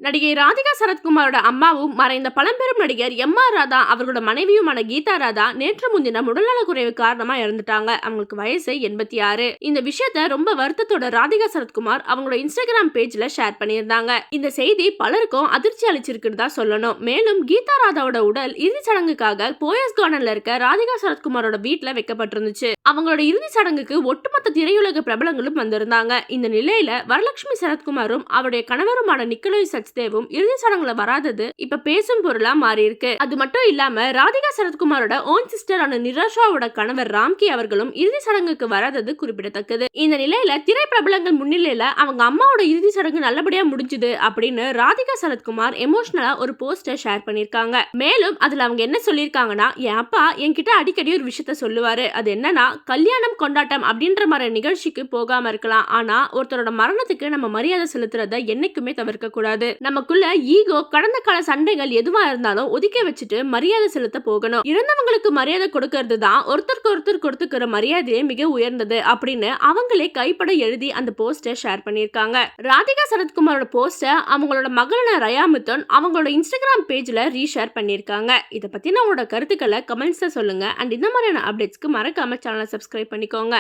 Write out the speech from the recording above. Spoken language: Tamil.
நடிகை ராதிகா சரத்குமாரோட அம்மாவும் மறைந்த பழம்பெரும் நடிகர் எம்.ஆர். ராதா அவர்களோட மனைவியுமான கீதா ராதா நேற்று முன்தினம் உடல்நலக்குறைவு காரணமா இறந்துட்டாங்க. அவங்களுக்கு வயசு 86. இந்த விஷயத்த ரொம்ப வருத்தத்தோட ராதிகா சரத்குமார் அவங்களோட இன்ஸ்டாகிராம் பேஜ்ல ஷேர் பண்ணியிருந்தாங்க. இந்த செய்தி பலருக்கும் அதிர்ச்சி அளிச்சிருக்குன்னு தான் சொல்லணும். மேலும் கீதா ராதாவோட உடல் இறுதி சடங்குக்காக போயஸ் கார்டன்ல இருக்க ராதிகா சரத்குமாரோட வீட்டுல வைக்கப்பட்டிருந்துச்சு. அவங்களோட இறுதி சடங்குக்கு ஒட்டுமொத்த திரையுலக பிரபலங்களும் வந்திருந்தாங்க. இந்த நிலையில வரலட்சுமி சரத்குமாரும் அவருடைய கணவருமான நிக்கோலஸ் சச்தேவும் இறுதி சடங்குல வராதது இப்ப பேசும் பொருளா மாறி இருக்கு. அது மட்டும் இல்லாம ராதிகா சரத்குமாரோட ஓன் சிஸ்டரான நிராஷாவோட கணவர் ராம்கி அவர்களும் இறுதி சடங்குக்கு வராதது குறிப்பிடத்தக்கது. இந்த நிலையில திரை பிரபலங்கள் முன்னிலையில அவங்க அம்மாவோட இறுதி சடங்கு நல்லபடியா முடிஞ்சுது அப்படின்னு ராதிகா சரத்குமார் எமோஷனலா ஒரு போஸ்டர் ஷேர் பண்ணிருக்காங்க. மேலும் அதுல அவங்க என்ன சொல்லிருக்காங்கன்னா, என் அப்பா என்கிட்ட அடிக்கடி ஒரு விஷயத்த சொல்லுவாரு. அது என்னன்னா, கல்யாணம் கொண்டாட்டம் அப்படின்ற மாதிரி நிகழ்ச்சிக்கு போகாம இருக்கலாம், ஆனா ஒருத்தரோட மரணத்துக்கு நம்ம மரியாதை செலுத்துறத என்னைக்குமே தவிர்க்க கூடாது. நமக்குள்ள ஈகோ, கடந்த கால சண்டைகள் எதுவா இருந்தாலும் ஒதுக்கி வச்சுட்டு மரியாதை செலுத்த போகணும். இறந்தவங்களுக்கு மரியாதை கொடுக்கிறது தான் ஒருத்தருக்கு ஒருத்தர் கொடுத்துக்கிற மரியாதையே மிக உயர்ந்தது அப்படின்னு அவங்களே கைப்பட எழுதி அந்த போஸ்டர் ஷேர் பண்ணிருக்காங்க. ராதிகா சரத்குமாரோட போஸ்டர் அவங்களோட மகளான ரயாமுத்தன் அவங்களோட இன்ஸ்டாகிராம் பேஜ்ல ரீஷேர் பண்ணிருக்காங்க. இத பத்தின உங்களோட கருத்துக்களை கமெண்ட்ஸ்ல சொல்லுங்க. அண்ட் இந்த மாதிரியான அப்டேட்ஸ்க்கு மறக்காம சேனலை சப்ஸ்கிரைப் பண்ணிக்கோங்க.